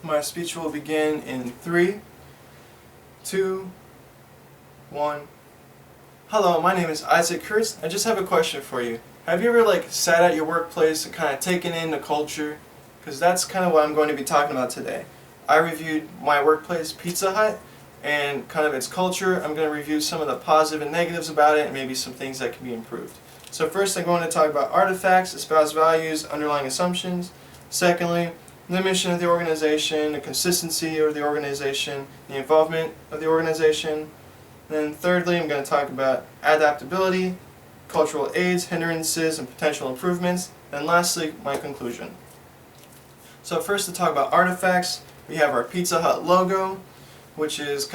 My speech will begin in 3, 2, 1. Hello, my name is Isaac Kurtz. I just have a question for you. Have you ever sat at your workplace and kind of taken in the culture? Because that's kind of what I'm going to be talking about today. I reviewed my workplace, Pizza Hut, and kind of its culture. I'm going to review some of the positive and negatives about it and maybe some things that can be improved. So first I'm going to talk about artifacts, espouse values, underlying assumptions. Secondly, the mission of the organization, the consistency of the organization, the involvement of the organization. And then thirdly, I'm going to talk about adaptability, cultural aids, hindrances, and potential improvements. And lastly, my conclusion. So first to talk about artifacts, we have our Pizza Hut logo, which is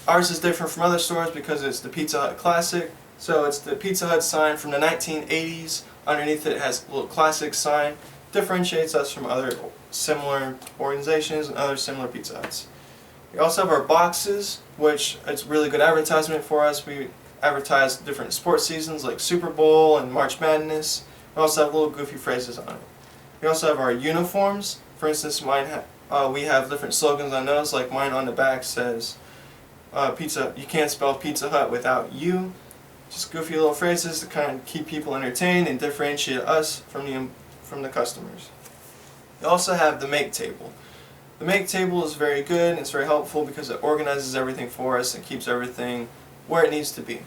ours is different from other stores because it's the Pizza Hut Classic. So it's the Pizza Hut sign from the 1980s. Underneath it has a little classic sign. Differentiates us from other similar organizations and other similar Pizza Huts. We also have our boxes, which it's really good advertisement for us. We advertise different sports seasons like Super Bowl and March Madness. We also have little goofy phrases on it. We also have our uniforms. For instance, we have different slogans on those, like mine on the back says, you can't spell Pizza Hut without you. Just goofy little phrases to kind of keep people entertained and differentiate us from the customers. We also have the make table. The make table is very good and it's very helpful because it organizes everything for us and keeps everything where it needs to be.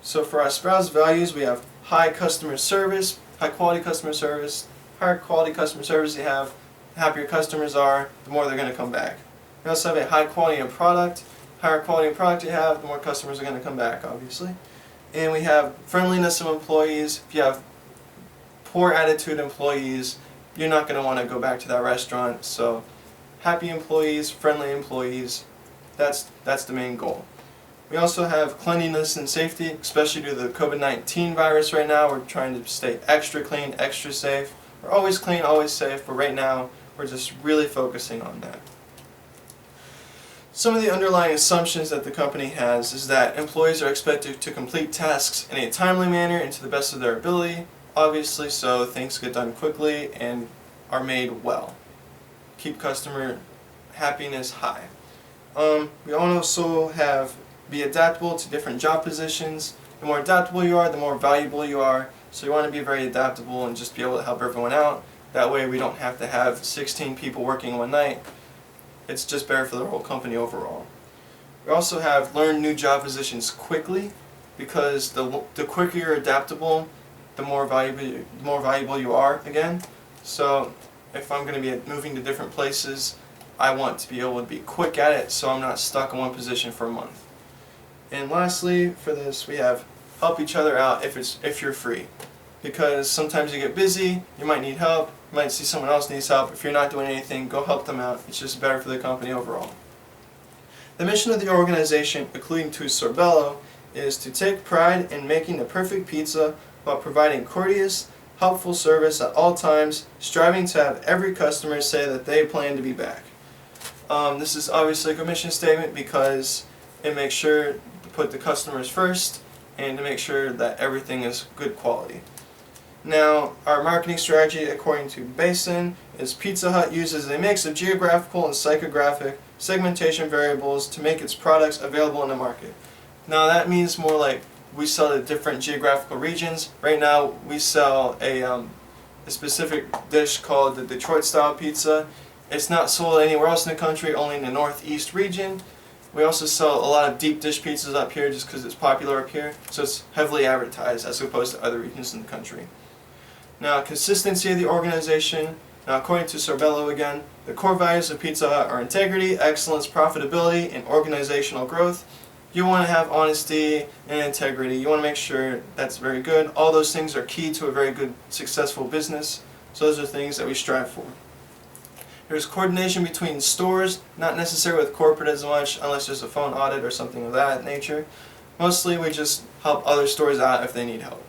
So for our espoused values, we have high customer service, high quality customer service. Higher quality customer service you have, the happier customers are, the more they're going to come back. We also have a high quality of product. Higher quality of product you have, the more customers are going to come back, obviously. And we have friendliness of employees. If you have poor attitude employees, you're not going to want to go back to that restaurant. So happy employees, friendly employees, that's the main goal. We also have cleanliness and safety, especially due to the COVID-19 virus right now. We're trying to stay extra clean, extra safe. We're always clean, always safe, but right now we're just really focusing on that. Some of the underlying assumptions that the company has is that employees are expected to complete tasks in a timely manner and to the best of their ability. Obviously, so things get done quickly and are made well. Keep customer happiness high. We also have be adaptable to different job positions. The more adaptable you are, the more valuable you are. So you want to be very adaptable and just be able to help everyone out. That way we don't have to have 16 people working one night. It's just better for the whole company overall. We also have learn new job positions quickly, because the quicker you're adaptable, the more valuable you are again. So if I'm going to be moving to different places, I want to be able to be quick at it so I'm not stuck in one position for a month. And lastly, for this, we have help each other out if you're free. Because sometimes you get busy, you might need help, you might see someone else needs help. If you're not doing anything, go help them out. It's just better for the company overall. The mission of the organization, according to Sorbello, is to take pride in making the perfect pizza while providing courteous, helpful service at all times, striving to have every customer say that they plan to be back. This is obviously a good mission statement because it makes sure to put the customers first and to make sure that everything is good quality. Now, our marketing strategy, according to Basin, is Pizza Hut uses a mix of geographical and psychographic segmentation variables to make its products available in the market. Now, that means more like we sell to different geographical regions. Right now, we sell a specific dish called the Detroit-style pizza. It's not sold anywhere else in the country, only in the Northeast region. We also sell a lot of deep dish pizzas up here just because it's popular up here, so it's heavily advertised as opposed to other regions in the country. Now, consistency of the organization. Now, according to Sorbello again, the core values of Pizza Hut are integrity, excellence, profitability, and organizational growth. You want to have honesty and integrity. You want to make sure that's very good. All those things are key to a very good, successful business. So those are things that we strive for. There's coordination between stores, not necessarily with corporate as much, unless there's a phone audit or something of that nature. Mostly we just help other stores out if they need help.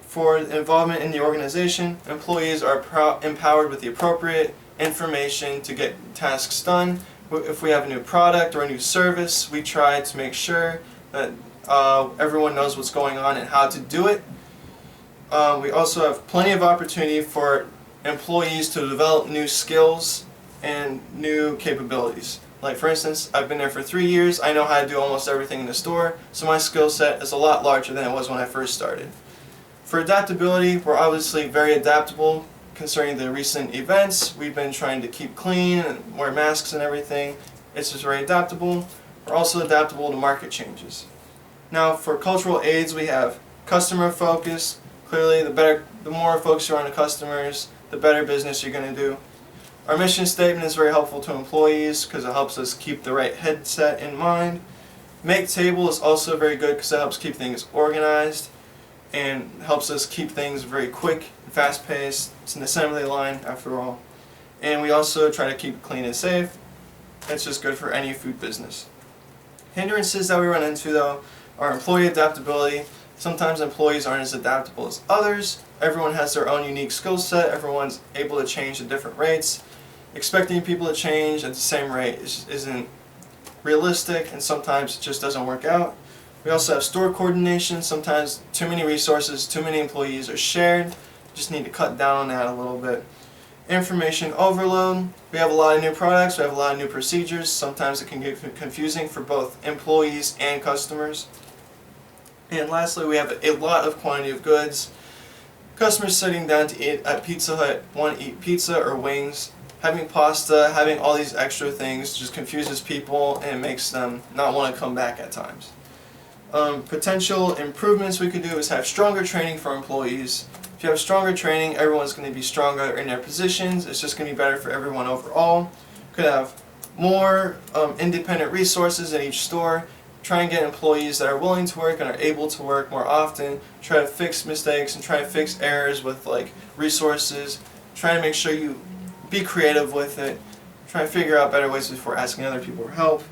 For involvement in the organization, employees are empowered with the appropriate information to get tasks done. If we have a new product or a new service, we try to make sure that everyone knows what's going on and how to do it. We also have plenty of opportunity for employees to develop new skills and new capabilities. Like for instance, I've been there for 3 years, I know how to do almost everything in the store, so my skill set is a lot larger than it was when I first started. For adaptability, we're obviously very adaptable concerning the recent events. We've been trying to keep clean and wear masks and everything. It's just very adaptable. We're also adaptable to market changes. Now for cultural aids, we have customer focus. Clearly, the more focused you are on the customers, the better business you're going to do. Our mission statement is very helpful to employees because it helps us keep the right headset in mind. Make table is also very good because it helps keep things organized and helps us keep things very quick and fast paced. It's an assembly line after all. And we also try to keep it clean and safe. It's just good for any food business. Hindrances that we run into though are employee adaptability. Sometimes employees aren't as adaptable as others. Everyone has their own unique skill set. Everyone's able to change at different rates. Expecting people to change at the same rate isn't realistic, and sometimes it just doesn't work out. We also have store coordination. Sometimes too many resources, too many employees are shared. Just need to cut down on that a little bit. Information overload. We have a lot of new products, we have a lot of new procedures. Sometimes it can get confusing for both employees and customers. And lastly, we have a lot of quantity of goods. Customers sitting down to eat at Pizza Hut want to eat pizza or wings. Having pasta, having all these extra things just confuses people and makes them not want to come back at times. Potential improvements we could do is have stronger training for employees. If you have stronger training, everyone's going to be stronger in their positions. It's just going to be better for everyone overall. Could have more independent resources in each store. Try and get employees that are willing to work and are able to work more often. Try to fix mistakes and try to fix errors with like resources. Try to make sure you be creative with it. Try to figure out better ways before asking other people for help.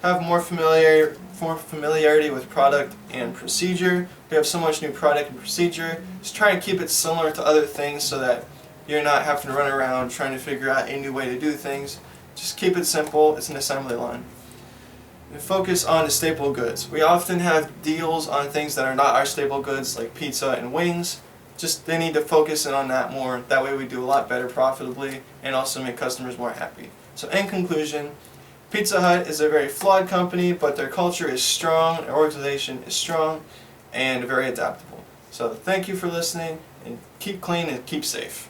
Have more familiarity with product and procedure. We have so much new product and procedure. Just try and keep it similar to other things so that you're not having to run around trying to figure out a new way to do things. Just keep it simple. It's an assembly line. And focus on the staple goods. We often have deals on things that are not our staple goods like pizza and wings. Just they need to focus in on that more. That way we do a lot better profitably and also make customers more happy. So in conclusion, Pizza Hut is a very flawed company, but their culture is strong, their organization is strong, and very adaptable. So thank you for listening, and keep clean and keep safe.